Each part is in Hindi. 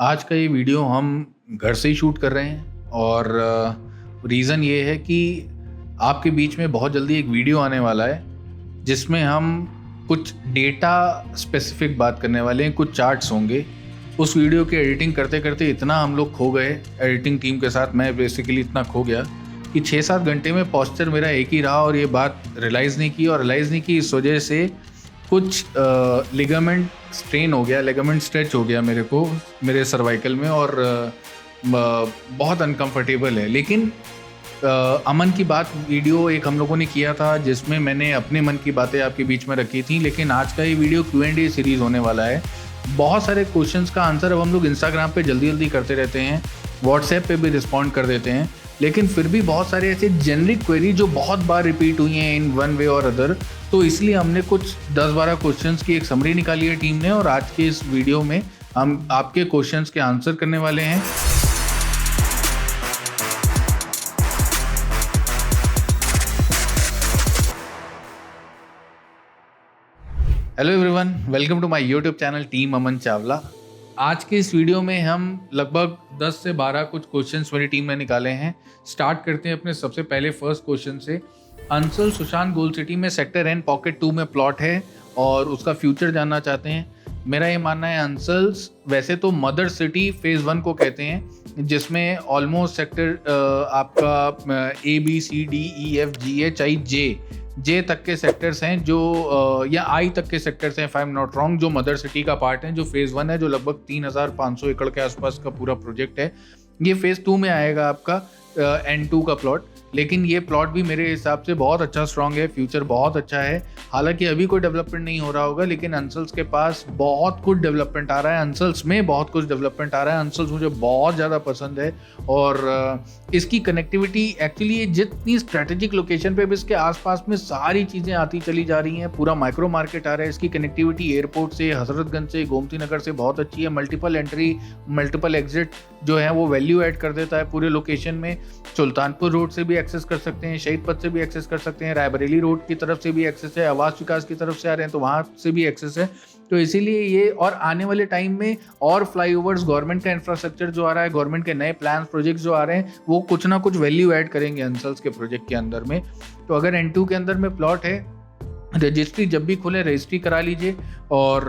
आज का ये वीडियो हम घर से ही शूट कर रहे हैं और रीज़न ये है कि आपके बीच में बहुत जल्दी एक वीडियो आने वाला है जिसमें हम कुछ डेटा स्पेसिफिक बात करने वाले हैं, कुछ चार्ट्स होंगे। उस वीडियो की एडिटिंग करते करते इतना हम लोग खो गए, एडिटिंग टीम के साथ मैं बेसिकली इतना खो गया कि 6-7 घंटे में पोस्चर मेरा एक ही रहा और ये बात रियलाइज़ नहीं की इस वजह से कुछ लिगामेंट स्ट्रेन हो गया, लिगामेंट स्ट्रेच हो गया मेरे सर्वाइकल में और बहुत अनकंफर्टेबल है। लेकिन अमन की बात वीडियो एक हम लोगों ने किया था जिसमें मैंने अपने मन की बातें आपके बीच में रखी थी, लेकिन आज का ये वीडियो Q&A सीरीज़ होने वाला है। बहुत सारे क्वेश्चंस का आंसर अब हम लोग इंस्टाग्राम पे जल्दी करते रहते हैं, व्हाट्सएप पे भी रिस्पॉन्ड कर देते हैं, लेकिन फिर भी बहुत सारे ऐसे जेनरिक क्वेरी जो बहुत बार रिपीट हुई हैं इन वन वे और अदर, तो इसलिए हमने कुछ 10-12 क्वेश्चंस की एक समरी निकाली है टीम ने और आज के इस वीडियो में हम आपके क्वेश्चंस के आंसर करने वाले हैं। Hello everyone, welcome to my YouTube channel team Aman Chawla. आज के इस वीडियो में हम लगभग 10 से 12 कुछ क्वेश्चंस मेरी टीम ने निकाले हैं। स्टार्ट करते हैं अपने सबसे पहले फर्स्ट क्वेश्चन से। अंसल सुशांत गोल्ड सिटी में सेक्टर एन पॉकेट 2 में प्लॉट है और उसका फ्यूचर जानना चाहते हैं। मेरा ये मानना है अंसल्स वैसे तो मदर सिटी फेज़ 1 को कहते हैं, जिसमें ऑलमोस्ट सेक्टर आपका ABCDEFGH जे तक के सेक्टर्स हैं जो या आई तक के सेक्टर्स हैं, if I am not wrong, जो मदर सिटी का पार्ट है, जो फेज़ 1 है, जो लगभग 3500 एकड़ के आसपास का पूरा प्रोजेक्ट है। ये फेज़ 2 में आएगा आपका N2 का प्लॉट, लेकिन ये प्लॉट भी मेरे हिसाब से बहुत अच्छा स्ट्रॉन्ग है, फ्यूचर बहुत अच्छा है। हालांकि अभी कोई डेवलपमेंट नहीं हो रहा होगा, लेकिन अंसल्स के पास बहुत कुछ डेवलपमेंट आ रहा है, अंसल्स में बहुत कुछ डेवलपमेंट आ रहा है। अंसल्स मुझे बहुत ज़्यादा पसंद है और इसकी कनेक्टिविटी एक्चुअली ये जितनी स्ट्रेटेजिक लोकेशन पे भी इसके आसपास में सारी चीज़ें आती चली जा रही हैं, पूरा माइक्रो मार्केट आ रहा है। इसकी कनेक्टिविटी एयरपोर्ट से, हजरतगंज से, गोमती नगर से बहुत अच्छी है। मल्टीपल एंट्री, मल्टीपल एग्जिट जो है वो वैल्यू ऐड कर देता है पूरे लोकेशन में। सुल्तानपुर रोड से भी एक्सेस कर सकते हैं, शहीद पथ से भी एक्सेस कर सकते हैं, रायबरेली रोड की तरफ से भी एक्सेस है, आवास विकास की तरफ से आ रहे हैं तो वहाँ से भी एक्सेस है। तो इसीलिए ये और आने वाले टाइम में और फ्लाईओवर्स, गवर्नमेंट का इंफ्रास्ट्रक्चर जो आ रहा है, गवर्नमेंट के नए प्लान प्रोजेक्ट जो आ रहे हैं, वो कुछ ना कुछ वैल्यू ऐड करेंगे अंसल्स के प्रोजेक्ट के अंदर में। तो अगर N2 के अंदर में प्लॉट है, रजिस्ट्री जब भी खुले रजिस्ट्री करा लीजिए और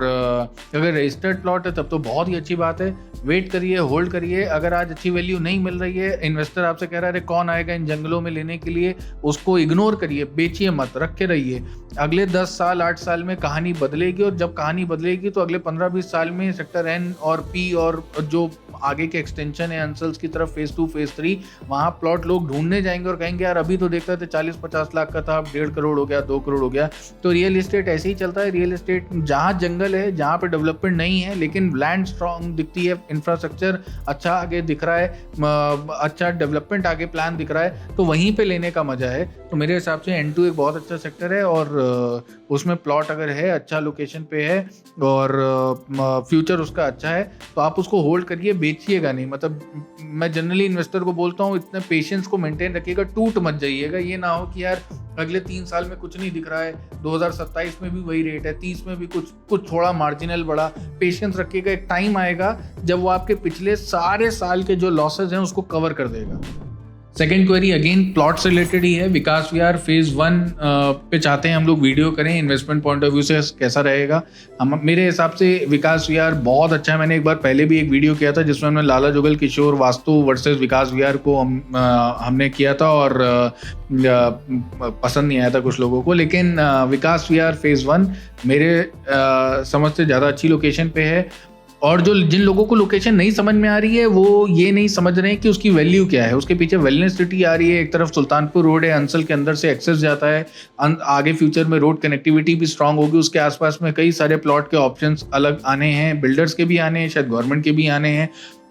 अगर रजिस्टर्ड प्लॉट है तब तो बहुत ही अच्छी बात है। वेट करिए, होल्ड करिए। अगर आज अच्छी वैल्यू नहीं मिल रही है, इन्वेस्टर आपसे कह रहा है अरे कौन आएगा इन जंगलों में लेने के लिए, उसको इग्नोर करिए, बेचिए मत, रखे रहिए। अगले 10 साल 8 साल में कहानी बदलेगी और जब कहानी बदलेगी तो अगले 15-20 साल में सेक्टर N और P और जो आगे के एक्सटेंशन है अंसल्स की तरफ फेज़ 2 फेज़ 3, वहाँ प्लॉट लोग ढूंढने जाएंगे और कहेंगे यार अभी तो देखते थे 40-50 लाख का था, अब 1.5 करोड़ हो गया, 2 करोड़ हो गया। तो रियल एस्टेट ऐसे ही चलता है। रियल एस्टेट जहाँ जंगल है, जहाँ पे डेवलपमेंट नहीं है लेकिन लैंड स्ट्रॉन्ग दिखती है, इंफ्रास्ट्रक्चर अच्छा आगे दिख रहा है, अच्छा डेवलपमेंट आगे प्लान दिख रहा है, तो वहीं पे लेने का मजा है। तो मेरे हिसाब से N2 एक बहुत अच्छा सेक्टर है और उसमें प्लॉट अगर है, अच्छा लोकेशन पे है और फ्यूचर उसका अच्छा है तो आप उसको होल्ड करिए, बेचिएगा नहीं। मतलब मैं जनरली इन्वेस्टर को बोलता हूँ इतने पेशेंस को मेंटेन रखिएगा, टूट मत जाइएगा। ये ना हो कि यार अगले 3 साल में कुछ नहीं दिख रहा है, 2027 में भी वही रेट है, 30 में भी कुछ थोड़ा मार्जिनल बढ़ा। पेशेंस रखिएगा, एक टाइम आएगा जब वो आपके पिछले सारे साल के जो लॉसेज हैं उसको कवर कर देगा। सेकेंड क्वेरी अगेन प्लॉट से रिलेटेड ही है। विकास विहार फेज़ 1 पे चाहते हैं हम लोग वीडियो करें, इन्वेस्टमेंट पॉइंट ऑफ व्यू से कैसा रहेगा। मेरे हिसाब से विकास विहार बहुत अच्छा है। मैंने एक बार पहले भी एक वीडियो किया था जिसमें हमने लाला जुगल किशोर वास्तु वर्सेस विकास विहार को हमने किया था और पसंद नहीं आया था कुछ लोगों को, लेकिन विकास विहार फेज़ 1 मेरे समझ से ज़्यादा अच्छी लोकेशन पे है। और जो जिन लोगों को लोकेशन नहीं समझ में आ रही है वो ये नहीं समझ रहे हैं कि उसकी वैल्यू क्या है। उसके पीछे वेलनेस सिटी आ रही है, एक तरफ सुल्तानपुर रोड है, अंसल के अंदर से एक्सेस जाता है, आगे फ्यूचर में रोड कनेक्टिविटी भी स्ट्रांग होगी। उसके आसपास में कई सारे प्लॉट के ऑप्शंस अलग आने हैं, बिल्डर्स के भी आने हैं, शायद गवर्नमेंट के भी आने हैं।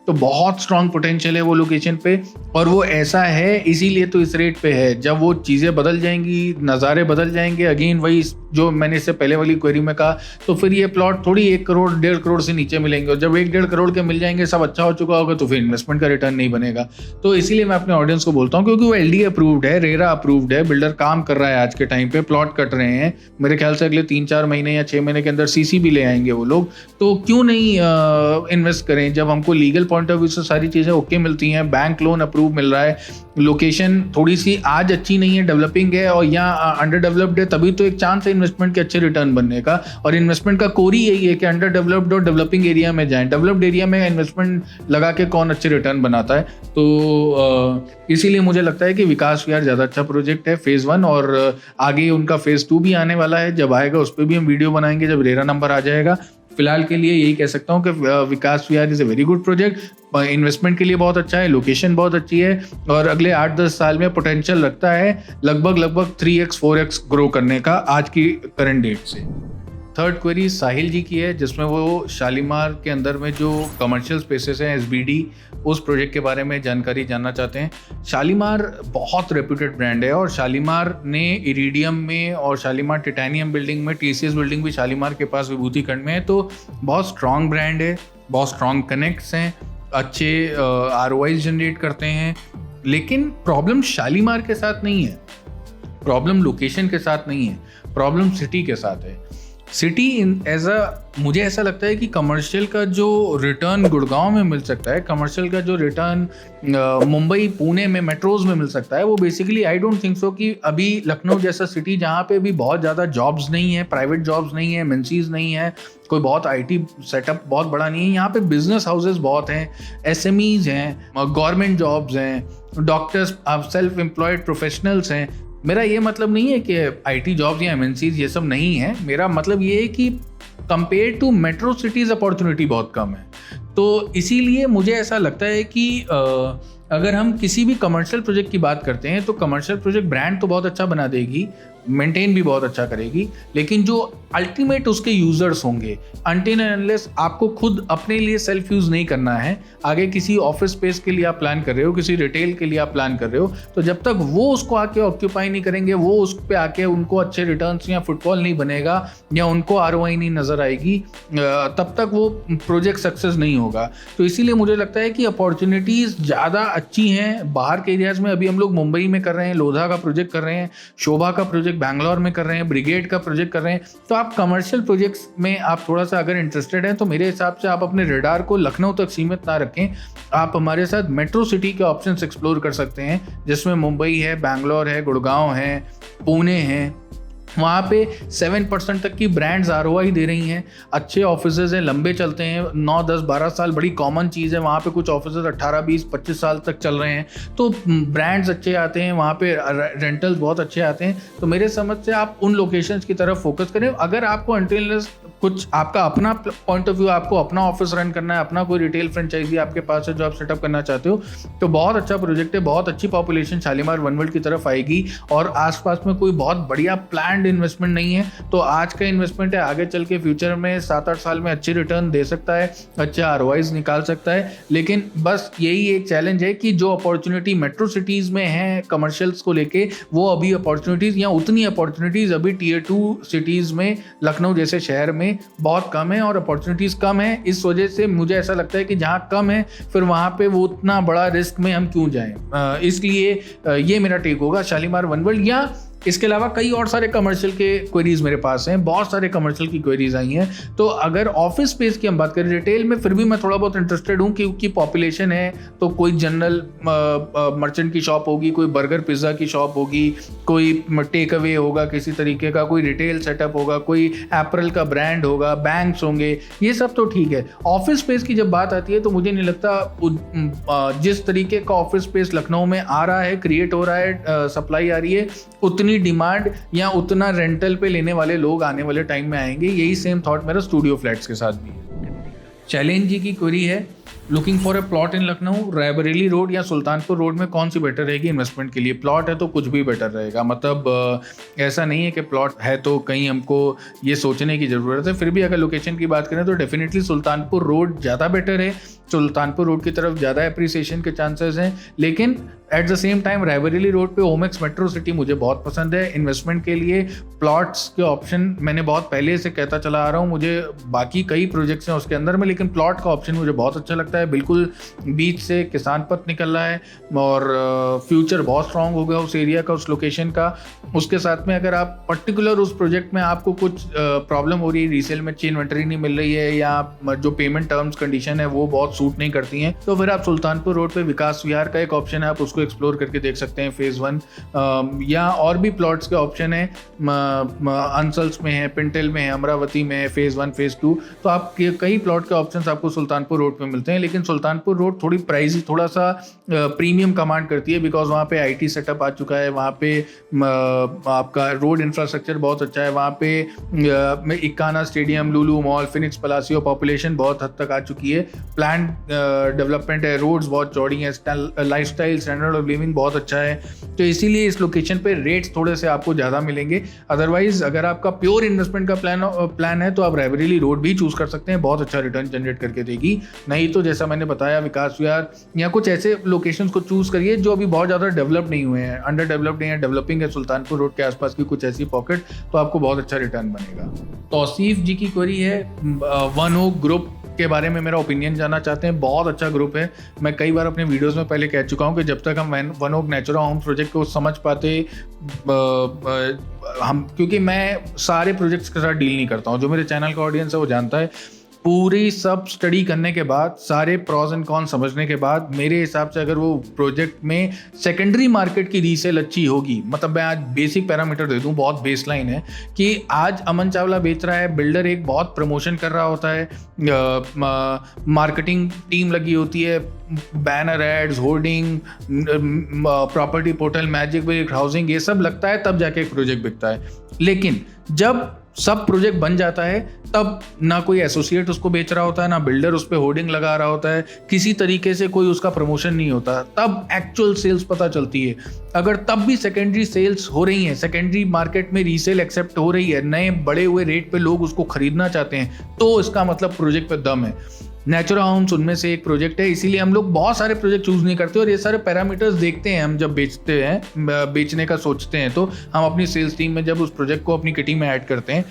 तो बहुत स्ट्रॉन्ग पोटेंशियल है वो लोकेशन पे, और वो ऐसा है इसीलिए तो इस रेट पे है। जब वो चीज़ें बदल जाएंगी, नज़ारे बदल जाएंगे, अगेन वही जो मैंने इससे पहले वाली क्वेरी में कहा, तो फिर ये प्लॉट थोड़ी 1 करोड़ 1.5 करोड़ से नीचे मिलेंगे, और जब 1-1.5 करोड़ के मिल जाएंगे, सब अच्छा हो चुका होगा, तो फिर इन्वेस्टमेंट का रिटर्न नहीं बनेगा। तो इसीलिए मैं अपने ऑडियंस को बोलता हूँ, क्योंकि वो LD अप्रूव्ड है, रेरा अप्रूव्ड है, बिल्डर काम कर रहा है आज के टाइम पे, प्लॉट कट रहे हैं, मेरे ख्याल से अगले 3-4 महीने या 6 महीने के अंदर CC भी ले आएंगे वो लोग। तो क्यों नहीं इन्वेस्ट करें जब हमको लीगल पॉइंट ऑफ व्यू से सारी चीज़ें ओके मिलती हैं, बैंक लोन अप्रूव मिल रहा है, लोकेशन थोड़ी सी आज अच्छी नहीं है, डेवलपिंग है, और यहाँ अंडर डेवलप्ड है, तभी तो एक चांस है इन्वेस्टमेंट के अच्छे रिटर्न बनने का। और इन्वेस्टमेंट का कोर ही यही है कि अंडर डेवलप्ड और डेवलपिंग एरिया में जाएं। डेवलप्ड एरिया में इन्वेस्टमेंट लगा के कौन अच्छे रिटर्न बनाता है? तो इसीलिए मुझे लगता है कि विकास विहार ज़्यादा अच्छा प्रोजेक्ट है, फेज़ 1, और आगे उनका फेज़ 2 भी आने वाला है। जब आएगा उस पर भी हम वीडियो बनाएंगे, जब रेरा नंबर आ जाएगा। फिलहाल के लिए यही कह सकता हूँ कि Vikas Vihar is a very good project, investment के लिए बहुत अच्छा है, लोकेशन बहुत अच्छी है, और अगले 8-10 साल में पोटेंशियल रखता है लगभग 3x 4x ग्रो करने का आज की करंट डेट से। थर्ड क्वेरी साहिल जी की है, जिसमें वो शालीमार के अंदर में जो कमर्शियल स्पेसेस हैं SBD, उस प्रोजेक्ट के बारे में जानकारी जानना चाहते हैं। शालीमार बहुत रेप्यूटेड ब्रांड है, और शालीमार ने इरिडियम में और शालीमार टाइटेनियम बिल्डिंग में, TCS बिल्डिंग भी शालीमार के पास विभूति खंड में है, तो बहुत स्ट्रॉन्ग ब्रांड है, बहुत स्ट्रॉन्ग कनेक्ट्स हैं, अच्छे ROIs जनरेट करते हैं। लेकिन प्रॉब्लम शालीमार के साथ नहीं है, प्रॉब्लम लोकेशन के साथ नहीं है, प्रॉब्लम सिटी के साथ है। सिटी मुझे ऐसा लगता है कि कमर्शियल का जो रिटर्न गुड़गांव में मिल सकता है, कमर्शियल का जो रिटर्न मुंबई पुणे में मेट्रोज में मिल सकता है, वो basically I don't think so कि अभी लखनऊ जैसा सिटी जहाँ पे भी बहुत ज़्यादा जॉब्स नहीं है, प्राइवेट जॉब्स नहीं है, MNCs नहीं है, कोई बहुत IT सेटअप बहुत बड़ा नहीं है, यहाँ पे बिजनेस हाउसेज बहुत हैं, SMEs हैं, गवर्नमेंट जॉब्स हैं, डॉक्टर्स, सेल्फ एम्प्लॉयड प्रोफेशनल्स हैं। मेरा ये मतलब नहीं है कि IT जॉब्स या MNCs ये सब नहीं है, मेरा मतलब ये है कि compare to metro cities opportunity बहुत कम है। तो इसीलिए मुझे ऐसा लगता है कि अगर हम किसी भी कमर्शियल प्रोजेक्ट की बात करते हैं, तो कमर्शियल प्रोजेक्ट ब्रांड तो बहुत अच्छा बना देगी, मेंटेन भी बहुत अच्छा करेगी, लेकिन जो अल्टीमेट उसके यूजर्स होंगे, अनटिल एंड अनलेस आपको खुद अपने लिए सेल्फ यूज नहीं करना है, आगे किसी ऑफिस स्पेस के लिए आप प्लान कर रहे हो, किसी रिटेल के लिए आप प्लान कर रहे हो, तो जब तक वो उसको आके ऑक्यूपाई नहीं करेंगे, वो उस पे आके उनको अच्छे रिटर्न्स या फुटफॉल नहीं बनेगा, या उनको ROI नहीं नजर आएगी, तब तक वो प्रोजेक्ट सक्सेस नहीं होगा। तो इसीलिए मुझे लगता है कि अपॉर्चुनिटीज ज़्यादा अच्छी हैं बाहर के एरियाज में। अभी हम लोग मुंबई में कर रहे हैं, लोधा का प्रोजेक्ट कर रहे हैं, शोभा का प्रोजेक्ट बैंगलोर में कर रहे हैं, ब्रिगेड का प्रोजेक्ट कर रहे हैं। तो आप कमर्शियल प्रोजेक्ट्स में आप थोड़ा सा अगर इंटरेस्टेड हैं, तो मेरे हिसाब से आप अपने रेडार को लखनऊ तक सीमित ना रखें, आप हमारे साथ मेट्रो सिटी के ऑप्शंस एक्सप्लोर कर सकते हैं, जिसमें मुंबई है, बैंगलोर है, गुड़गांव है, पुणे है। वहाँ पे 7% तक की ब्रांड्स ROI दे रही हैं, अच्छे ऑफिसेज हैं, लंबे चलते हैं, 9, 10, 12 साल बड़ी कॉमन चीज़ है। वहाँ पे कुछ ऑफिसेज 18, 20, 25 साल तक चल रहे हैं, तो ब्रांड्स अच्छे आते हैं, वहाँ पे रेंटल्स बहुत अच्छे आते हैं। तो मेरे समझ से आप उन लोकेशंस की तरफ फोकस करें। अगर आपको अनटिल कुछ आपका अपना पॉइंट ऑफ व्यू, आपको अपना ऑफिस रन करना है, अपना कोई रिटेल फ्रेंचाइजी आपके पास है जो आप सेटअप करना चाहते हो, तो बहुत अच्छा प्रोजेक्ट है, बहुत अच्छी पॉपुलेशन शालीमार वन वर्ल्ड की तरफ आएगी, और आसपास में कोई बहुत बढ़िया प्लान्ड इन्वेस्टमेंट नहीं है। तो आज का इन्वेस्टमेंट है, आगे चल के फ्यूचर में 7-8 साल में अच्छे रिटर्न दे सकता है, अच्छे ROIs निकाल सकता है। लेकिन बस यही एक चैलेंज है कि जो अपॉर्चुनिटी मेट्रो सिटीज़ में है कमर्शियल्स को लेके, वो अभी अपॉर्चुनिटीज़ या उतनी अपॉर्चुनिटीज़ अभी Tier 2 सिटीज़ में, लखनऊ जैसे शहर में बहुत कम है, और अपॉर्चुनिटीज़ कम है। इस वजह से मुझे ऐसा लगता है कि जहाँ कम है, फिर वहाँ पे वो उतना बड़ा रिस्क में हम क्यों जाएं। इसलिए ये मेरा टेक होगा शालीमार वन वर्ल्ड। या इसके अलावा कई और सारे कमर्शियल के क्वेरीज मेरे पास हैं, बहुत सारे कमर्शियल की क्वेरीज आई हैं। तो अगर ऑफिस स्पेस की हम बात करें, रिटेल में फिर भी मैं थोड़ा बहुत इंटरेस्टेड हूँ, क्योंकि पॉपुलेशन है, तो कोई जनरल मर्चेंट की शॉप होगी, कोई बर्गर पिज़्ज़ा की शॉप होगी, कोई टेक अवे होगा किसी तरीके का, कोई रिटेल सेटअप होगा, कोई एप्पल का ब्रांड होगा, बैंक्स होंगे, ये सब तो ठीक है। ऑफिस स्पेस की जब बात आती है, तो मुझे नहीं लगता जिस तरीके का ऑफिस स्पेस लखनऊ में आ रहा है, क्रिएट हो रहा है, सप्लाई आ रही है, उतनी डिमांड या उतना रेंटल पे लेने वाले लोग आने वाले टाइम में आएंगे। यही सेम थॉट मेरा स्टूडियो फ्लैट्स के साथ भी है। चैलेंज जी की क्वेरी है, looking for a plot in Lucknow, Raebareli road या सुल्तानपुर रोड में कौन सी बेटर रहेगी इन्वेस्टमेंट के लिए? प्लॉट है तो कुछ भी बेटर रहेगा, मतलब ऐसा नहीं है कि प्लॉट है तो कहीं हमको ये सोचने की ज़रूरत है। फिर भी अगर लोकेशन की बात करें तो डेफिनेटली सुल्तानपुर रोड ज़्यादा बेटर है, सुल्तानपुर रोड की तरफ ज़्यादा एप्रिसिएशन के चांसेस हैं। लेकिन at the same time Raebareli road पे ओमेक्स मेट्रो सिटी मुझे बहुत पसंद है। इन्वेस्टमेंट के लिए प्लॉट्स के ऑप्शन मैंने बहुत पहले से कहता चला आ रहा हूँ, मुझे बाकी कई प्रोजेक्ट्स हैं उसके अंदर में, लेकिन प्लॉट का ऑप्शन मुझे बहुत अच्छा लगता है। बिल्कुल बीच से किसान पथ निकल रहा है और फ्यूचर बहुत स्ट्रांग होगा उस एरिया का, उस लोकेशन का। उसके साथ में अगर आप पर्टिकुलर उस प्रोजेक्ट में आपको कुछ प्रॉब्लम हो रही है, रीसेल में अच्छी इन्वेंटरी नहीं मिल रही है या जो पेमेंट टर्म्स कंडीशन है वो बहुत सूट नहीं करती हैं, तो फिर आप सुल्तानपुर रोड पे विकास विहार का एक ऑप्शन है, आप उसको एक्सप्लोर करके देख सकते हैं फेज़ 1। या और भी प्लॉट्स के ऑप्शन है, अंसल्स में है, पिंटल में है, अमरावती में है, फेज़ 1 फेज़ 2, तो आप कई प्लॉट के ऑप्शंस आपको सुल्तानपुर रोड पे मिलते हैं। लेकिन सुल्तानपुर रोड थोड़ी प्राइस थोड़ा सा प्रीमियम कमांड करती है, बिकॉज वहाँ पे IT सेटअप आ चुका है, वहाँ पे आपका रोड इंफ्रास्ट्रक्चर बहुत अच्छा है, वहाँ पे इक्काना स्टेडियम, लुलु मॉल, फिनिक्स पलासियो, पॉपुलेशन बहुत हद तक आ चुकी है, प्लान डेवलपमेंट है, रोड्स बहुत चौड़ी हैं, लाइफस्टाइल स्टैंडर्ड ऑफ लिविंग बहुत अच्छा है, तो इसीलिए इस लोकेशन पे रेट्स थोड़े से आपको ज़्यादा मिलेंगे। अदरवाइज अगर आपका प्योर इन्वेस्टमेंट का प्लान है तो आप रायबरेली रोड भी चूज़ कर सकते हैं, बहुत अच्छा रिटर्न जनरेट करके देगी। नहीं तो जैसा मैंने बताया विकास विहार या कुछ ऐसे लोकेशंस को चूज़ करिए जो अभी बहुत ज़्यादा डेवलप नहीं हुए हैं, अंडर डेवलप्ड नहीं है, डेवलपिंग है, सुल्तानपुर रोड के आसपास की कुछ ऐसी पॉकेट, तो आपको बहुत अच्छा रिटर्न बनेगा। तौसीफ जी की क्वेरी है, वन ओक ग्रुप के बारे में मेरा ओपिनियन जानना चाहते हैं। बहुत अच्छा ग्रुप है, मैं कई बार अपने वीडियोस में पहले कह चुका हूं कि जब तक हम One Oak Natura Homes project को समझ पाते हम, क्योंकि मैं सारे प्रोजेक्ट्स के साथ डील नहीं करता हूं, जो मेरे चैनल का ऑडियंस है वो जानता है, पूरी सब स्टडी करने के बाद, सारे प्रॉज एंड कॉन समझने के बाद, मेरे हिसाब से अगर वो प्रोजेक्ट में सेकेंडरी मार्केट की रीसेल अच्छी होगी, मतलब मैं आज बेसिक पैरामीटर दे दूं, बहुत बेसलाइन है कि आज अमन चावला बेच रहा है, बिल्डर एक बहुत प्रमोशन कर रहा होता है, मार्केटिंग टीम लगी होती है, banner ads, hoarding, property portal, Magic Brick, housing, ये सब लगता है, तब जाके एक प्रोजेक्ट बिकता है। लेकिन जब सब प्रोजेक्ट बन जाता है तब ना कोई एसोसिएट उसको बेच रहा होता है, ना बिल्डर उस पर होर्डिंग लगा रहा होता है, किसी तरीके से कोई उसका प्रमोशन नहीं होता, तब एक्चुअल सेल्स पता चलती है। अगर तब भी सेकेंडरी सेल्स हो रही हैं, सेकेंडरी मार्केट में रीसेल एक्सेप्ट हो रही है, नए बढ़े हुए रेट पे लोग उसको खरीदना चाहते हैं, तो इसका मतलब प्रोजेक्ट पे दम है। नेचुरा होम्स उनमें से एक प्रोजेक्ट है, इसीलिए हम लोग बहुत सारे प्रोजेक्ट चूज नहीं करते और ये सारे पैरामीटर्स देखते हैं हम जब बेचते हैं, बेचने का सोचते हैं, तो हम अपनी सेल्स टीम में जब उस प्रोजेक्ट को अपनी किटी में ऐड करते हैं,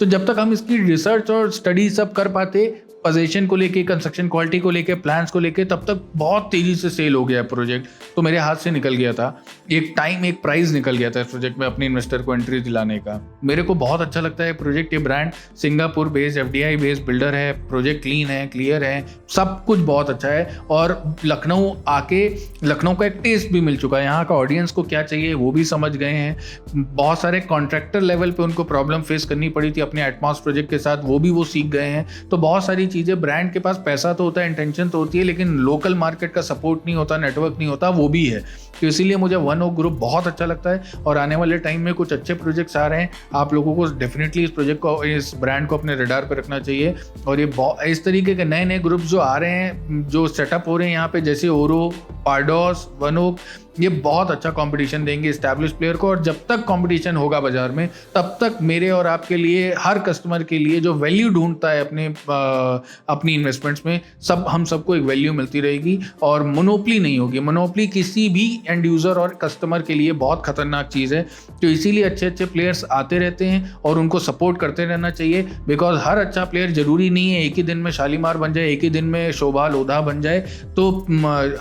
तो जब तक हम इसकी रिसर्च और स्टडी सब कर पाते, पोजीशन को लेके, कंस्ट्रक्शन क्वालिटी को लेके, प्लान्स को लेके, तब तक बहुत तेज़ी से सेल हो गया प्रोजेक्ट, तो मेरे हाथ से निकल गया था। एक टाइम, एक प्राइस निकल गया था इस प्रोजेक्ट में अपने इन्वेस्टर को एंट्री दिलाने का। मेरे को बहुत अच्छा लगता है प्रोजेक्ट, ये brand Singapore based, FDI based builder है, प्रोजेक्ट क्लीन है, क्लियर है, सब कुछ बहुत अच्छा है। और लखनऊ आके लखनऊ का एक टेस्ट भी मिल चुका है, यहाँ का ऑडियंस को क्या चाहिए वो भी समझ गए हैं। बहुत सारे कॉन्ट्रैक्टर लेवल पे उनको प्रॉब्लम फेस करनी पड़ी थी अपने एटमॉस प्रोजेक्ट के साथ, वो भी वो सीख गए हैं। तो बहुत सारी चीज़ें, ब्रांड के पास पैसा तो होता है, इंटेंशन तो होती है, लेकिन लोकल मार्केट का सपोर्ट नहीं होता, नेटवर्क नहीं होता, वो भी है। तो इसीलिए मुझे वन ओक ग्रुप बहुत अच्छा लगता है और आने वाले टाइम में कुछ अच्छे प्रोजेक्ट्स आ रहे हैं, आप लोगों को डेफिनेटली इस प्रोजेक्ट को, इस ब्रांड को अपने रडार पर रखना चाहिए। और ये इस तरीके के नए नए ग्रुप्स जो आ रहे हैं, जो सेटअप हो रहे हैं यहाँ पे, जैसे ओरो, पार्डोस, वन ओक, ये बहुत अच्छा कंपटीशन देंगे एस्टैब्लिश प्लेयर को। और जब तक कंपटीशन होगा बाजार में, तब तक मेरे और आपके लिए, हर कस्टमर के लिए जो वैल्यू ढूंढता है अपनी इन्वेस्टमेंट्स में, हम सबको एक वैल्यू मिलती रहेगी और मोनोपली नहीं होगी। मोनोपली किसी भी एंड यूज़र और कस्टमर के लिए बहुत खतरनाक चीज़ है। तो इसीलिए अच्छे अच्छे प्लेयर्स आते रहते हैं और उनको सपोर्ट करते रहना चाहिए, बिकॉज हर अच्छा प्लेयर जरूरी नहीं है एक ही दिन में शालीमार बन जाए, एक ही दिन में शोभा लोधा बन जाए। तो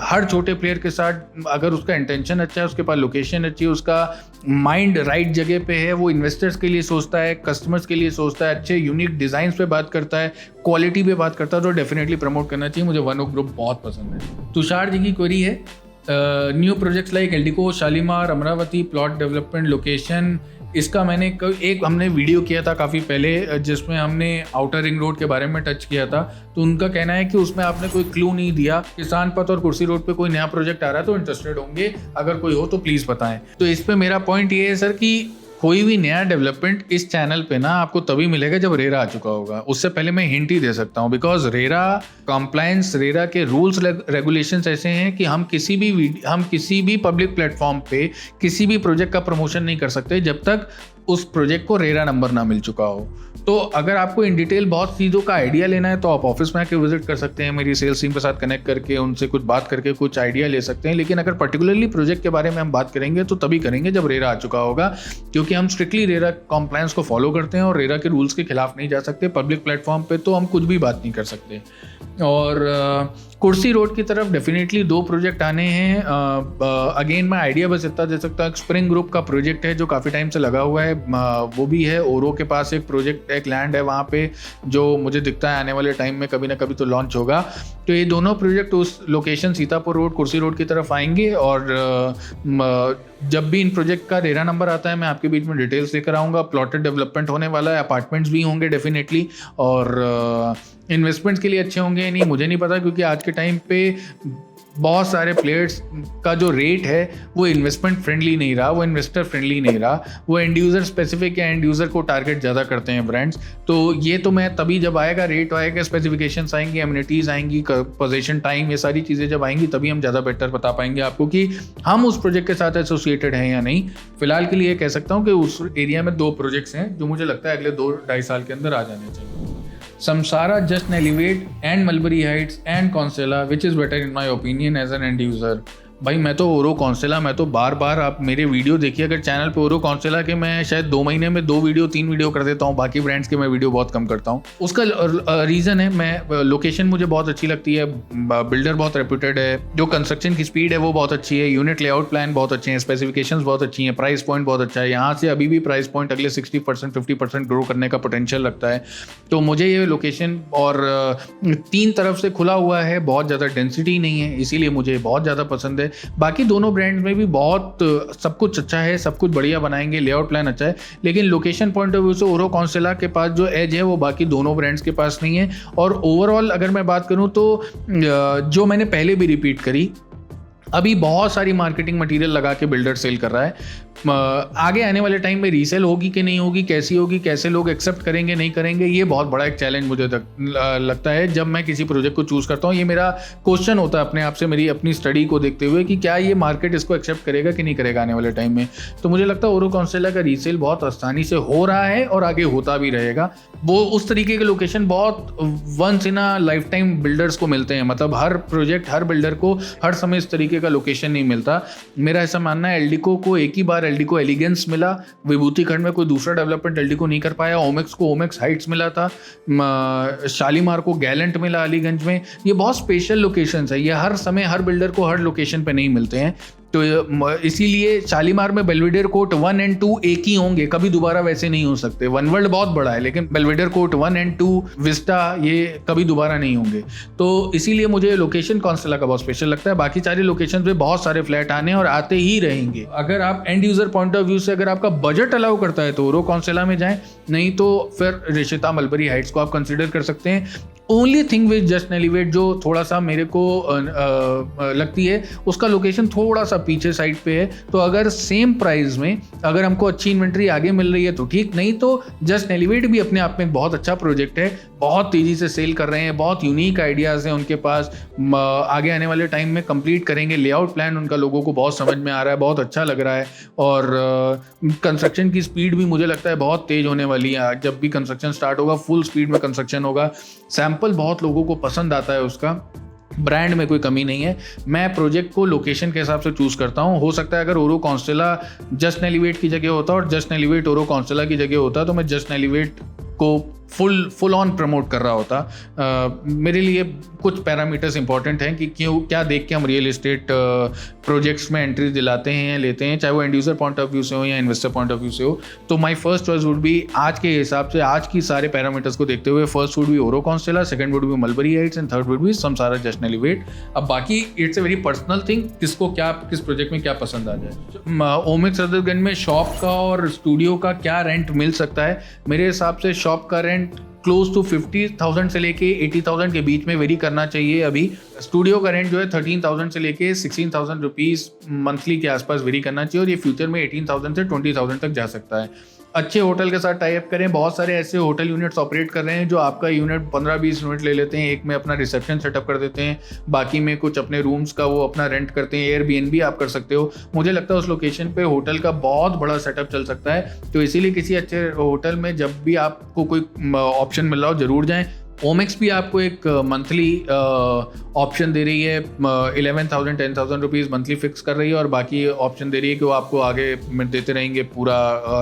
हर छोटे प्लेयर के साथ अगर उसका इंटेंशन अच्छा है, उसके पास लोकेशन अच्छी है, उसका माइंड राइट जगह पे है, वो इन्वेस्टर्स के लिए सोचता है, कस्टमर्स के लिए सोचता है, अच्छे यूनिक डिजाइन्स पे बात करता है, क्वालिटी पे बात करता है, तो डेफिनेटली प्रमोट करना चाहिए। मुझे वन ओक ग्रुप बहुत पसंद है। तुषार जी की क्वेरी है, new projects like Eldeco, Shalimar, Amravati, plot development, location, इसका मैंने एक हमने वीडियो किया था काफ़ी पहले जिसमें हमने आउटर रिंग रोड के बारे में टच किया था। तो उनका कहना है कि उसमें आपने कोई क्लू नहीं दिया, किसान पथ और कुर्सी रोड पे कोई नया प्रोजेक्ट आ रहा है तो इंटरेस्टेड होंगे, अगर कोई हो तो प्लीज़ बताएं। तो इस पे मेरा पॉइंट ये है सर कि कोई भी नया डेवलपमेंट इस चैनल पे ना आपको तभी मिलेगा जब रेरा आ चुका होगा। उससे पहले मैं हिंट ही दे सकता हूँ, बिकॉज रेरा कंप्लायंस, रेरा के रूल्स रेगुलेशंस ऐसे हैं कि हम किसी भी पब्लिक प्लेटफॉर्म पे किसी भी प्रोजेक्ट का प्रमोशन नहीं कर सकते जब तक उस प्रोजेक्ट को रेरा नंबर ना मिल चुका हो। तो अगर आपको इन डिटेल बहुत चीज़ों का आइडिया लेना है तो आप ऑफिस में आके विजिट कर सकते हैं, मेरी सेल्स टीम के साथ कनेक्ट करके उनसे कुछ बात करके कुछ आइडिया ले सकते हैं। लेकिन अगर पर्टिकुलरली प्रोजेक्ट के बारे में हम बात करेंगे तो तभी करेंगे जब रेरा आ चुका होगा, क्योंकि हम स्ट्रिक्टली रेरा कॉम्प्लायंस को फॉलो करते हैं और रेरा के रूल्स के खिलाफ नहीं जा सकते। पब्लिक प्लेटफॉर्म पे तो हम कुछ भी बात नहीं कर सकते। और कुर्सी रोड की तरफ डेफिनेटली 2 प्रोजेक्ट आने हैं। अगेन मैं आइडिया बस इतना दे सकता हूँ, स्प्रिंग ग्रुप का प्रोजेक्ट है जो काफ़ी टाइम से लगा हुआ है, वो भी है। ओरो के पास एक प्रोजेक्ट, एक लैंड है वहाँ पे, जो मुझे दिखता है आने वाले टाइम में कभी ना कभी तो लॉन्च होगा। तो ये दोनों प्रोजेक्ट उस लोकेशन सीतापुर रोड, कुर्सी रोड की तरफ आएंगे। और जब भी इन प्रोजेक्ट का रेरा नंबर आता है मैं आपके बीच में डिटेल्स लेकर आऊँगा। प्लॉटेड डेवलपमेंट होने वाला है, अपार्टमेंट्स भी होंगे डेफिनेटली, और इन्वेस्टमेंट्स के लिए अच्छे होंगे नहीं मुझे नहीं पता, क्योंकि आज के टाइम पे बहुत सारे प्लेयर्स का जो रेट है वो इन्वेस्टमेंट फ्रेंडली नहीं रहा, वो इन्वेस्टर फ्रेंडली नहीं रहा, वो एंड यूज़र स्पेसिफिक या एंड यूज़र को टारगेट ज़्यादा करते हैं ब्रांड्स। तो ये तो मैं तभी जब आएगा, रेट आएगा, स्पेसिफिकेशंस आएंगी, एमिनिटीज़ आएंगी, पोजीशन टाइम, ये सारी चीज़ें जब आएंगी तभी हम ज़्यादा बेटर बता पाएंगे आपको कि हम उस प्रोजेक्ट के साथ एसोसिएटेड हैं या नहीं। फिलहाल के लिए कह सकता हूँ कि उस एरिया में 2 प्रोजेक्ट्स हैं जो मुझे लगता है अगले 2-2.5 साल के अंदर आ जाने चाहिए। Samsara, Just Elevate and Mulberry Heights and Constella, which is better in my opinion as an end user? भाई मैं तो ओरो कॉन्सेला, मैं तो बार आप मेरे वीडियो देखिए अगर चैनल पे, ओरो कॉन्सेला के मैं शायद 2 महीने में 2 वीडियो 3 वीडियो कर देता हूँ, बाकी ब्रांड्स के मैं वीडियो बहुत कम करता हूँ। उसका रीज़न है, मैं लोकेशन मुझे बहुत अच्छी लगती है, बिल्डर बहुत रेप्यूटेड है, जो कंस्ट्रक्शन की स्पीड है वो बहुत अच्छी है, यूनिट लेआउट प्लान बहुत अच्छे हैं, स्पेसिफिकेशंस बहुत अच्छी हैं, प्राइस पॉइंट बहुत अच्छा है। यहाँ से अभी भी प्राइस पॉइंट अगले 60% 50% ग्रो करने का पोटेंशियल लगता है। तो मुझे ये लोकेशन, और 3 तरफ से खुला हुआ है, बहुत ज़्यादा डेंसिटी नहीं है, इसीलिए मुझे बहुत ज़्यादा पसंद है। बाकी दोनों ब्रांड्स में भी बहुत सब कुछ अच्छा है, सब कुछ बढ़िया बनाएंगे, लेआउट प्लान अच्छा है, लेकिन लोकेशन पॉइंट ऑफ व्यू से ओरो कॉन्सेला के पास जो एज है वो बाकी दोनों ब्रांड्स के पास नहीं है। और ओवरऑल अगर मैं बात करूं तो जो मैंने पहले भी रिपीट करी, अभी बहुत सारी मार्केटिंग मटेरियल लगा के बिल्डर सेल कर रहा है। आगे आने वाले टाइम में रीसेल होगी कि नहीं होगी, कैसी होगी, कैसे लोग एक्सेप्ट करेंगे नहीं करेंगे, ये बहुत बड़ा एक चैलेंज मुझे लगता है जब मैं किसी प्रोजेक्ट को चूज़ करता हूँ। ये मेरा क्वेश्चन होता है अपने आप से, मेरी अपनी स्टडी को देखते हुए, कि क्या ये मार्केट इसको एक्सेप्ट करेगा कि नहीं करेगा आने वाले टाइम में। तो मुझे लगता है ओरो कॉन्सेला का रीसेल बहुत आसानी से हो रहा है और आगे होता भी रहेगा। वो उस तरीके के लोकेशन बहुत once in a lifetime builders को मिलते हैं, मतलब हर प्रोजेक्ट, हर बिल्डर को हर समय इस तरीके का लोकेशन नहीं मिलता। मेरा ऐसा मानना है, एल्डिको को एक ही बार एल्डिको एलिगेंस मिला, विभूति खंड में कोई दूसरा डेवलपमेंट एल्डिको नहीं कर पाया, ओमेक्स को ओमेक्स हाइट्स मिला था, शालीमार को गैलेंट मिला अलीगंज में। ये बहुत स्पेशल लोकेशंस है, ये हर समय हर बिल्डर को हर लोकेशन पे नहीं मिलते हैं। तो इसीलिए शालीमार में बेल्वेडेयर कोर्ट 1 और 2 एक ही होंगे, कभी दोबारा वैसे नहीं हो सकते। वन वर्ल्ड बहुत बड़ा है, लेकिन बेल्वेडेयर कोर्ट 1 और 2 विस्टा ये कभी दोबारा नहीं होंगे। तो इसीलिए मुझे लोकेशन कॉन्स्टेला का बहुत स्पेशल लगता है। बाकी सारे लोकेशन पे बहुत सारे फ्लैट आने और आते ही रहेंगे। अगर आप and user point of view से अगर आपका बजट अलाउ करता है तो ओरो कॉन्स्टेला में जाएं, नहीं तो फिर रिशिता मलबरी हाइट्स को आप कंसिडर कर सकते हैं। Only thing with just elevate जो थोड़ा सा मेरे को लगती है, उसका लोकेशन थोड़ा सा पीछे साइड पे है। तो अगर सेम प्राइस में अगर हमको अच्छी इन्वेंट्री आगे मिल रही है तो ठीक, नहीं तो जस्ट एलिवेट भी अपने आप में एक बहुत अच्छा प्रोजेक्ट है, बहुत तेज़ी से सेल कर रहे हैं, बहुत यूनिक आइडियाज़ हैं उनके पास, आगे आने वाले टाइम में कंप्लीट करेंगे। लेआउट प्लान उनका लोगों को बहुत समझ में आ रहा है, बहुत अच्छा लग रहा है, और कंस्ट्रक्शन की स्पीड भी मुझे लगता है बहुत तेज़ होने वाली है। जब भी कंस्ट्रक्शन स्टार्ट होगा फुल स्पीड में कंस्ट्रक्शन होगा। सैंपल बहुत लोगों को पसंद आता है उसका, ब्रांड में कोई कमी नहीं है। मैं प्रोजेक्ट को लोकेशन के हिसाब से चूज़ करता हूँ। हो सकता है अगर ओरो कॉन्स्टेला जस्ट एलिवेट की जगह होता और जस्ट एलिवेट ओरो कॉन्स्टेला की जगह होता तो मैं जस्ट एलिवेट को फुल ऑन प्रमोट कर रहा होता। मेरे लिए कुछ पैरामीटर्स इंपॉर्टेंट हैं कि क्या देख के हम रियल एस्टेट प्रोजेक्ट्स में एंट्री दिलाते हैं या लेते हैं, चाहे वो and user point of view से हो या इन्वेस्टर पॉइंट ऑफ व्यू से हो। तो my first choice would be, आज के हिसाब से आज की सारे पैरामीटर्स को देखते हुए, first would be Oro Constella, second would be Mulberry Heights and third would be Samsara just Elevate. अब बाकी it's a very personal thing, किसको क्या किस प्रोजेक्ट में क्या पसंद आ जाए। ओमेक्स सदरगंज में शॉप का और स्टूडियो का क्या रेंट मिल सकता है? मेरे हिसाब से शॉप का रेंट क्लोज टू 50,000 से लेके 80,000 के बीच में वेरी करना चाहिए। अभी स्टूडियो का रेंट जो है 13,000 से लेके 16,000 रुपीज़ मंथली के आसपास वेरी करना चाहिए, और ये फ्यूचर में 18,000 से 20,000 तक जा सकता है। अच्छे होटल के साथ टाई अप करें। बहुत सारे ऐसे होटल यूनिट्स ऑपरेट कर रहे हैं जो आपका यूनिट 15-20 यूनिट ले लेते हैं, एक में अपना रिसेप्शन सेटअप कर देते हैं, बाकी में कुछ अपने रूम्स का वो अपना रेंट करते हैं। एयरबीएनबी आप कर सकते हो। मुझे लगता है उस लोकेशन पे होटल का बहुत बड़ा सेटअप चल सकता है, तो इसीलिए किसी अच्छे होटल में जब भी आपको कोई ऑप्शन मिल रहा हो जरूर जाएं। ओमेक्स भी आपको एक मंथली ऑप्शन दे रही है, 11,000 10,000 रुपीज़ मंथली फिक्स कर रही है, और बाकी ऑप्शन दे रही है कि वो आपको आगे देते रहेंगे पूरा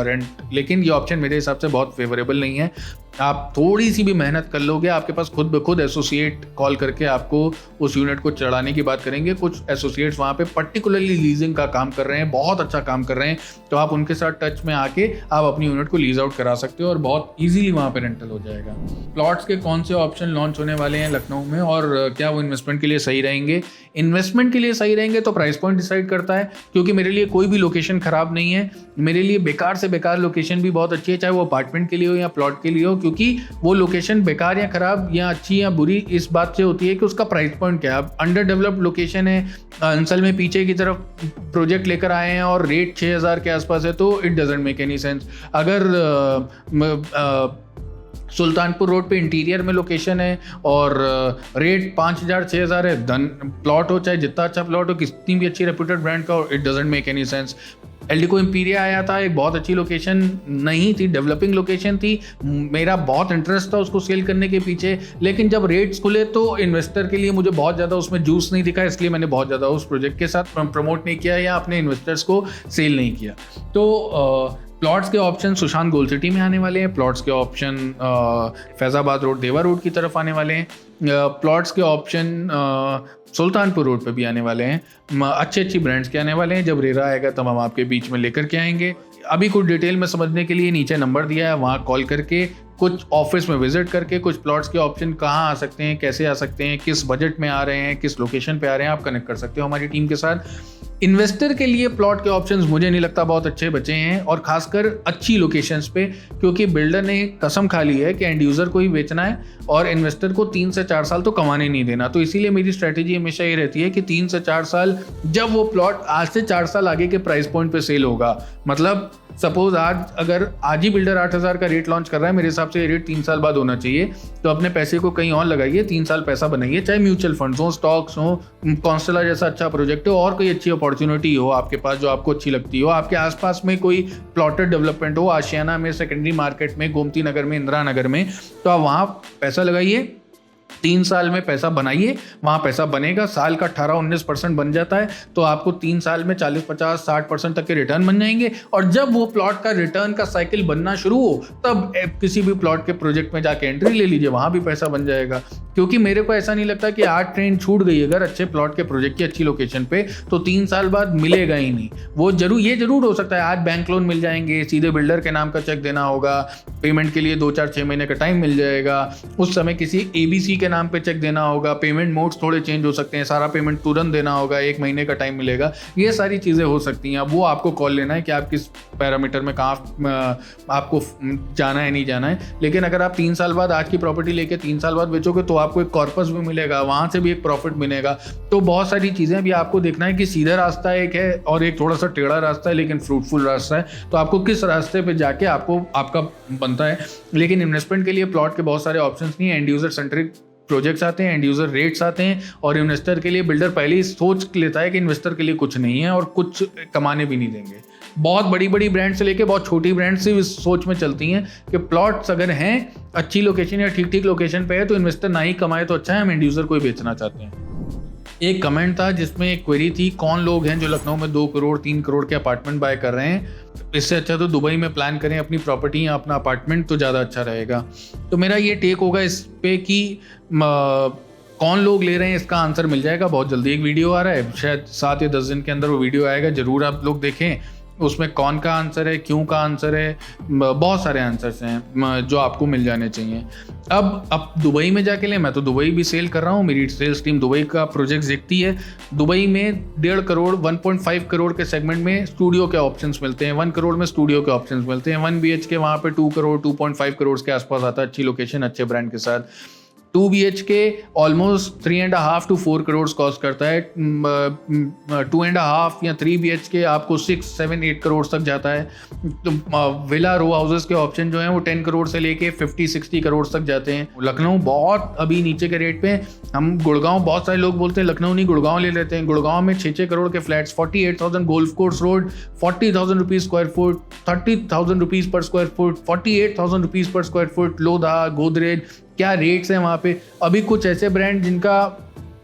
रेंट। लेकिन ये ऑप्शन मेरे हिसाब से बहुत फेवरेबल नहीं है। आप थोड़ी सी भी मेहनत कर लोगे, आपके पास खुद ब खुद एसोसिएट कॉल करके आपको उस यूनिट को चढ़ाने की बात करेंगे। कुछ एसोसिएट्स वहाँ पे पर्टिकुलरली लीजिंग का काम कर रहे हैं, बहुत अच्छा काम कर रहे हैं, तो आप उनके साथ टच में आके आप अपनी यूनिट को लीज आउट करा सकते हो और बहुत ईजिली वहाँ पे रेंटल हो जाएगा। प्लॉट्स के कौन से ऑप्शन लॉन्च होने वाले हैं लखनऊ में, और क्या वो इन्वेस्टमेंट के लिए सही रहेंगे? इन्वेस्टमेंट के लिए सही रहेंगे तो प्राइस पॉइंट डिसाइड करता है, क्योंकि मेरे लिए कोई भी लोकेशन खराब नहीं है। मेरे लिए बेकार से बेकार लोकेशन भी बहुत अच्छी है, चाहे वो अपार्टमेंट के लिए हो या प्लॉट के लिए हो, क्योंकि वो लोकेशन बेकार या खराब या अच्छी या बुरी इस बात से होती है कि उसका प्राइस पॉइंट क्या है। अंडर डेवलप्ड लोकेशन है, अंसल में पीछे की तरफ प्रोजेक्ट लेकर आए हैं और रेट 6,000 के आसपास है, तो it doesn't make any sense. अगर सुल्तानपुर रोड पे इंटीरियर में लोकेशन है और रेट 5,000 6,000 है, धन प्लॉट हो चाहे जितना अच्छा प्लॉट हो, कितनी भी अच्छी रेप्यूटेड ब्रांड का हो, it doesn't make any sense. Eldeco Emperia आया था, एक बहुत अच्छी लोकेशन नहीं थी, डेवलपिंग लोकेशन थी, मेरा बहुत इंटरेस्ट था उसको सेल करने के पीछे, लेकिन जब रेट्स खुले तो इन्वेस्टर के लिए मुझे बहुत ज़्यादा उसमें जूस नहीं दिखा, इसलिए मैंने बहुत ज़्यादा उस प्रोजेक्ट के साथ प्रमोट नहीं किया या अपने इन्वेस्टर्स को सेल नहीं किया। तो प्लॉट्स के ऑप्शन सुशांत गोल्ड सिटी में आने वाले हैं, प्लॉट्स के ऑप्शन फैज़ाबाद रोड देवा रोड की तरफ आने वाले हैं, प्लॉट्स के ऑप्शन सुल्तानपुर रोड पे भी आने वाले हैं, अच्छी ब्रांड्स के आने वाले हैं। जब रेरा आएगा तब हम आपके बीच में लेकर के आएंगे। अभी कुछ डिटेल में समझने के लिए नीचे नंबर दिया है, वहाँ कॉल करके, कुछ ऑफिस में विजिट करके, कुछ प्लॉट्स के ऑप्शन कहाँ आ सकते हैं, कैसे आ सकते हैं, किस बजट में आ रहे हैं, किस लोकेशन पे आ रहे हैं, आप कनेक्ट कर सकते हो हमारी टीम के साथ। इन्वेस्टर के लिए प्लॉट के ऑप्शंस मुझे नहीं लगता बहुत अच्छे बचे हैं, और खासकर अच्छी लोकेशंस पे, क्योंकि बिल्डर ने कसम खा ली है कि एंड यूज़र को ही बेचना है और इन्वेस्टर को 3 से 4 साल तो कमाने नहीं देना। तो इसीलिए मेरी स्ट्रैटेजी हमेशा ये रहती है कि 3 से 4 साल, जब वो प्लॉट आज से 4 साल आगे के प्राइस पॉइंट पे सेल होगा, मतलब सपोज अगर आज ही बिल्डर 8,000 का रेट लॉन्च कर रहा है, मेरे हिसाब से ये रेट 3 साल बाद होना चाहिए। तो अपने पैसे को कहीं और लगाइए, 3 साल पैसा बनाइए, चाहे म्यूचुअल फंड्स हो, स्टॉक्स हो, कॉन्स्टेला जैसा अच्छा प्रोजेक्ट हो, और कोई अच्छी अपॉर्चुनिटी हो आपके पास जो आपको अच्छी लगती हो, आपके आसपास में कोई प्लॉटेड डेवलपमेंट हो, आशियाना में, सेकेंडरी मार्केट में, गोमती नगर में, इंदिरा नगर में, तो आप वहाँ पैसा लगाइए, 3 साल में पैसा बनाइए, वहाँ पैसा बनेगा, साल का 18-19% बन जाता है, तो आपको 3 साल में 40-50-60% तक के रिटर्न बन जाएंगे। और जब वो प्लॉट का रिटर्न का साइकिल बनना शुरू हो, तब किसी भी प्लॉट के प्रोजेक्ट में जाके एंट्री ले लीजिए, वहाँ भी पैसा बन जाएगा। क्योंकि मेरे को ऐसा नहीं लगता कि आज ट्रेन छूट गई अगर अच्छे प्लॉट के प्रोजेक्ट की अच्छी लोकेशन पे, तो 3 साल बाद मिलेगा ही नहीं। वो ये जरूर हो सकता है आज बैंक लोन मिल जाएंगे, सीधे बिल्डर के नाम का चेक देना होगा, पेमेंट के लिए 2-4-6 महीने का टाइम मिल जाएगा, उस समय किसी ABC के नाम पे चेक देना होगा, पेमेंट मोड्स थोड़े चेंज हो सकते हैं, सारा पेमेंट तुरंत देना होगा, 1 महीने का टाइम मिलेगा, ये सारी चीज़ें हो सकती हैं। अब वो आपको कॉल लेना है कि आप किस पैरामीटर में कहाँ आपको जाना है, नहीं जाना है। लेकिन अगर आप 3 साल बाद आज की प्रॉपर्टी लेके 3 साल बाद बेचोगे, तो आपको एक कॉर्पस भी मिलेगा, वहाँ से भी एक प्रॉफिट मिलेगा। तो बहुत सारी चीज़ें अभी आपको देखना है कि सीधा रास्ता एक है और एक थोड़ा सा टेढ़ा रास्ता है, लेकिन फ्रूटफुल रास्ता है, तो आपको किस रास्ते पे जाके आपका बनता है। लेकिन इन्वेस्टमेंट के लिए प्लॉट के बहुत सारे ऑप्शंस नहीं है, एंड यूजर सेंट्रिक प्रोजेक्ट्स आते हैं, एंड यूजर रेट्स आते हैं, और इन्वेस्टर के लिए बिल्डर पहले ही सोच लेता है कि इन्वेस्टर के लिए कुछ नहीं है और कुछ कमाने भी नहीं देंगे। बहुत बड़ी बड़ी ब्रांड से लेके बहुत छोटी ब्रांड से इस सोच में चलती हैं कि प्लॉट्स अगर हैं अच्छी लोकेशन या ठीक ठीक लोकेशन पे है, तो इन्वेस्टर ना ही कमाए तो अच्छा है, हम एंड यूजर को ही बेचना चाहते हैं। एक कमेंट था जिसमें एक क्वेरी थी, कौन लोग हैं जो लखनऊ में 2 करोड़ 3 करोड़ के अपार्टमेंट बाय कर रहे हैं, इससे अच्छा तो दुबई में प्लान करें अपनी प्रॉपर्टी या अपना अपार्टमेंट, तो ज़्यादा अच्छा रहेगा। तो मेरा ये टेक होगा इस पे कि कौन लोग ले रहे हैं, इसका आंसर मिल जाएगा बहुत जल्दी। एक वीडियो आ रहा है, शायद 7 या 10 दिन के अंदर वो वीडियो आएगा, ज़रूर आप लोग देखें। उसमें कौन का आंसर है, क्यों का आंसर है, बहुत सारे आंसर्स हैं जो आपको मिल जाने चाहिए। अब दुबई में जाके ले, मैं तो दुबई भी सेल कर रहा हूँ, मेरी सेल्स टीम दुबई का प्रोजेक्ट देखती है। दुबई में 1.5 करोड़ 1.5 करोड़ के सेगमेंट में स्टूडियो के ऑप्शंस मिलते हैं, 1 करोड़ में स्टूडियो के ऑप्शंस मिलते हैं, 1 BHK वहाँ पे 2 करोड़ 2.5 करोड़ के आसपास आता है, अच्छी लोकेशन अच्छे ब्रांड के साथ। 2 BHK almost 3.5 to 4 crore cost करता है, 2.5 या 3 BHK आपको 6, 7, 8 करोड़ तक जाता है। तो विला रो हाउसेस के ऑप्शन जो हैं वो 10 करोड़ से लेके 50-60 करोड़ तक जाते हैं। लखनऊ बहुत अभी नीचे के रेट पे, हम गुड़गांव, बहुत सारे लोग बोलते हैं लखनऊ नहीं गुड़गांव ले लेते हैं। गुड़गांव में 6 करोड़ के flats, 48,000 golf course road, 40,000 rupees square foot, 30,000 rupees per square foot, 48,000 rupees per square foot, Lodha, Godrej, क्या रेट्स हैं वहाँ पे। अभी कुछ ऐसे ब्रांड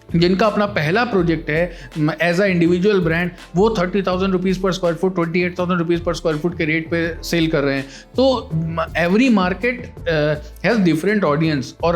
जिनका अपना पहला प्रोजेक्ट है एज अ इंडिविजुअल ब्रांड, वो 30,000 रुपीज़ पर स्क्वायर फुट, 28,000 रुपीज़ पर स्क्वायर फुट के रेट पे सेल कर रहे हैं। तो every market has different audience, और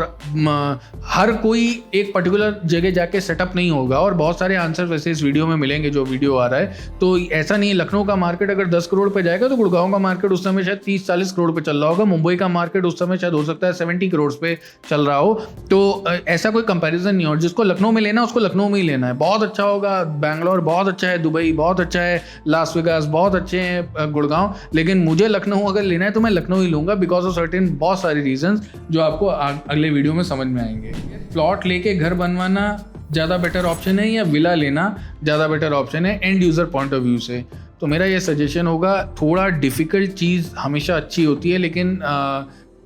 हर कोई एक पर्टिकुलर जगह जाके सेटअप नहीं होगा, और बहुत सारे आंसर वैसे इस वीडियो में मिलेंगे जो वीडियो आ रहा है। तो ऐसा नहीं, लखनऊ का मार्केट अगर 10 करोड़ पे जाएगा तो गुड़गांव का मार्केट उस समय शायद 30-40 करोड़ पे चल रहा होगा, मुंबई का मार्केट उस समय शायद हो सकता है 70 करोड़ पे चल रहा हो। तो ऐसा कोई कंपैरिजन नहीं, और जिसको लखनऊ में लेना उसको लखनऊ में ही लेना है, बहुत अच्छा होगा। बैंगलोर बहुत अच्छा है, दुबई बहुत अच्छा है, लास वेगास बहुत अच्छे हैं, गुड़गांव, लेकिन मुझे लखनऊ अगर लेना है तो मैं लखनऊ ही लूंगा बिकॉज ऑफ सर्टेन बहुत सारे रीजंस जो आपको अगले वीडियो में समझ में आएंगे। प्लॉट लेके घर बनवाना ज़्यादा बेटर ऑप्शन है या विला लेना ज़्यादा बेटर ऑप्शन है end user point of view से? तो मेरा ये सजेशन होगा, थोड़ा डिफ़िकल्ट चीज़ हमेशा अच्छी होती है, लेकिन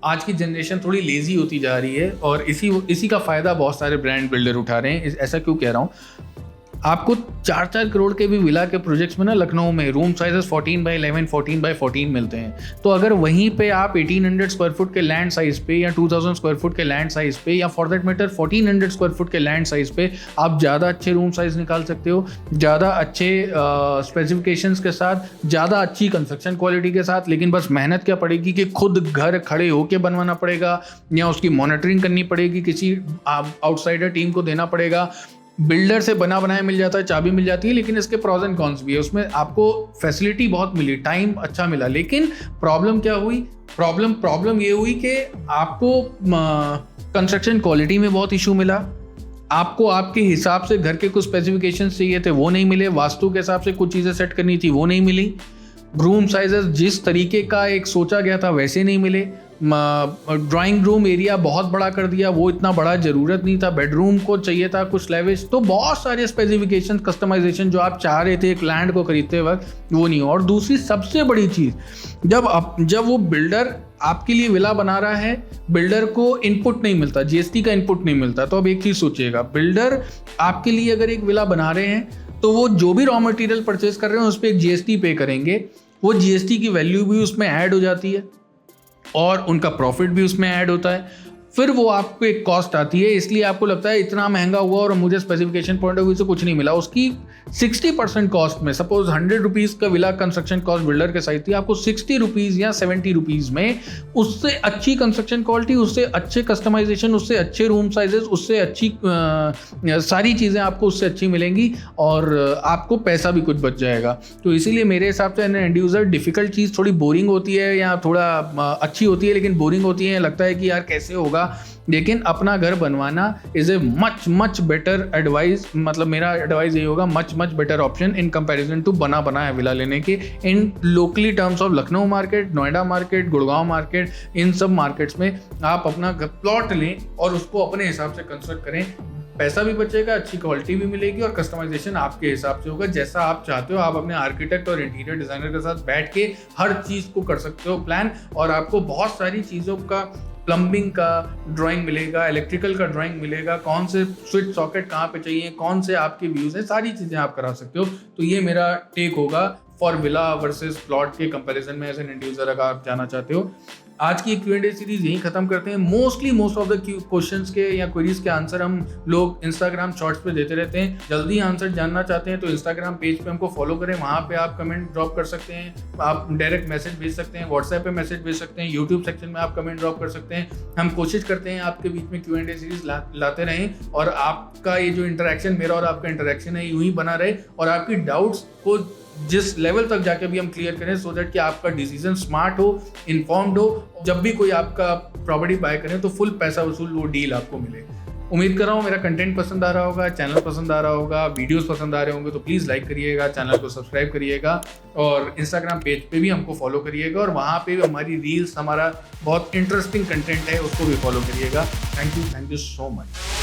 आज की जनरेशन थोड़ी लेजी होती जा रही है, और इसी का फ़ायदा बहुत सारे ब्रांड बिल्डर उठा रहे हैं। ऐसा क्यों कह रहा हूँ, आपको 4-4 करोड़ के भी विला के प्रोजेक्ट्स में ना लखनऊ में रूम साइजेस 14x11, 14x14 मिलते हैं। तो अगर वहीं पे आप 1800 स्क्वायर फुट के लैंड साइज पे या 2000 स्क्वायर फुट के लैंड साइज पे या for that matter 1400 square foot के लैंड साइज पे आप ज़्यादा अच्छे रूम साइज निकाल सकते हो, ज़्यादा अच्छे स्पेसिफिकेशंस के साथ, ज़्यादा अच्छी कंस्ट्रक्शन क्वालिटी के साथ। लेकिन बस मेहनत क्या पड़ेगी कि खुद घर खड़े होके बनवाना पड़ेगा, या उसकी मॉनिटरिंग करनी पड़ेगी, किसी आउटसाइडर टीम को देना पड़ेगा। बिल्डर से बना बनाया मिल जाता है, चाबी मिल जाती है, लेकिन इसके प्रॉज एंड कॉन्स भी है। उसमें आपको फैसिलिटी बहुत मिली, टाइम अच्छा मिला, लेकिन प्रॉब्लम क्या हुई? प्रॉब्लम ये हुई कि आपको कंस्ट्रक्शन क्वालिटी में बहुत इशू मिला, आपको आपके हिसाब से घर के कुछ स्पेसिफिकेशन चाहिए थे वो नहीं मिले, वास्तु के हिसाब से कुछ चीज़ें सेट करनी थी वो नहीं मिली, रूम साइजेस जिस तरीके का एक सोचा गया था वैसे नहीं मिले, ड्राइंग रूम एरिया बहुत बड़ा कर दिया, वो इतना बड़ा ज़रूरत नहीं था, बेडरूम को चाहिए था कुछ लेविश। तो बहुत सारे स्पेसिफिकेशन, कस्टमाइजेशन जो आप चाह रहे थे एक लैंड को खरीदते वक्त, वो नहीं। और दूसरी सबसे बड़ी चीज़, जब वो बिल्डर आपके लिए विला बना रहा है, बिल्डर को इनपुट नहीं मिलता, जीएसटी का इनपुट नहीं मिलता। तो अब एक चीज़ सोचिएगा, बिल्डर आपके लिए अगर एक विला बना रहे हैं तो वो जो भी रॉ मटेरियल परचेज कर रहे हैं उस पर एक जीएसटी पे करेंगे, वो जीएसटी की वैल्यू भी उसमें ऐड हो जाती है और उनका प्रॉफिट भी उसमें ऐड होता है। फिर वो आपको एक कॉस्ट आती है, इसलिए आपको लगता है इतना महंगा हुआ और मुझे स्पेसिफिकेशन पॉइंट ऑफ व्यू से कुछ नहीं मिला। उसकी 60% कॉस्ट में, सपोज 100 रुपीज़ का विला कंस्ट्रक्शन कॉस्ट बिल्डर के साइड थी, आपको 60 रुपीज़ या 70 रुपीज़ में उससे अच्छी कंस्ट्रक्शन क्वालिटी, उससे अच्छे कस्टमाइजेशन, उससे अच्छे रूम साइजेस, उससे अच्छी सारी चीज़ें आपको उससे अच्छी मिलेंगी और आपको पैसा भी कुछ बच जाएगा। तो इसीलिए मेरे हिसाब से एंड यूज़र डिफ़िकल्ट चीज़ थोड़ी बोरिंग होती है या थोड़ा अच्छी होती है, लेकिन बोरिंग होती है, लगता है कि यार कैसे होगा। लेकिन अपना घर बनवाना is a much better advice, मतलब मेरा एडवाइस ये होगा, much better option in comparison to बना बनाया विला लेने के in locally terms of Lucknow market, Noida market, Gurgaon market. इन सब मार्केट्स में आप अपना प्लॉट लें और उसको अपने हिसाब से कंस्ट्रक्ट करें, पैसा भी बचेगा, अच्छी क्वालिटी भी मिलेगी और कस्टमाइजेशन आपके हिसाब से होगा जैसा आप चाहते हो। आप अपने आर्किटेक्ट और इंटीरियर डिजाइनर के साथ बैठ के हर चीज़ को कर सकते हो प्लान, और आपको बहुत सारी चीज़ों का, प्लम्बिंग का ड्राइंग मिलेगा, इलेक्ट्रिकल का ड्राइंग मिलेगा, कौन से स्विच सॉकेट कहाँ पे चाहिए, कौन से आपके व्यूज़ हैं, सारी चीज़ें आप करा सकते हो। तो ये मेरा टेक होगा फॉर विला वर्सेस प्लॉट के कंपैरिजन में एज एन एंड यूजर अगर आप जाना चाहते हो। आज की Q&A सीरीज यहीं खत्म करते हैं। मोस्ट ऑफ द क्वेश्चंस के या क्वेरीज के आंसर हम लोग इंस्टाग्राम शॉर्ट्स पे देते रहते हैं। जल्दी आंसर जानना चाहते हैं तो इंस्टाग्राम पेज पे हमको फॉलो करें, वहाँ पे आप कमेंट ड्रॉप कर सकते हैं, आप डायरेक्ट मैसेज भेज सकते हैं, व्हाट्सएप पे मैसेज भेज सकते हैं, यूट्यूब सेक्शन में आप कमेंट ड्रॉप कर सकते हैं। हम कोशिश करते हैं आपके बीच में Q&A सीरीज लाते रहें और आपका ये जो इंटरेक्शन, मेरा और आपका इंटरेक्शन है, यूं ही बना रहे और आपकी डाउट्स को जिस लेवल तक जाके भी हम क्लियर करें, सो दैट कि आपका डिसीजन स्मार्ट हो, इन्फॉर्म्ड हो, जब भी कोई आपका प्रॉपर्टी बाय करें तो फुल पैसा वसूल वो डील आपको मिले। उम्मीद कर रहा हूँ मेरा कंटेंट पसंद आ रहा होगा, चैनल पसंद आ रहा होगा, वीडियोस पसंद आ रहे होंगे, तो प्लीज़ लाइक करिएगा, चैनल को सब्सक्राइब करिएगा और इंस्टाग्राम पेज पे भी हमको फॉलो करिएगा और वहाँ पे भी हमारी रील्स, हमारा बहुत इंटरेस्टिंग कंटेंट है, उसको भी फॉलो करिएगा। Thank you so much.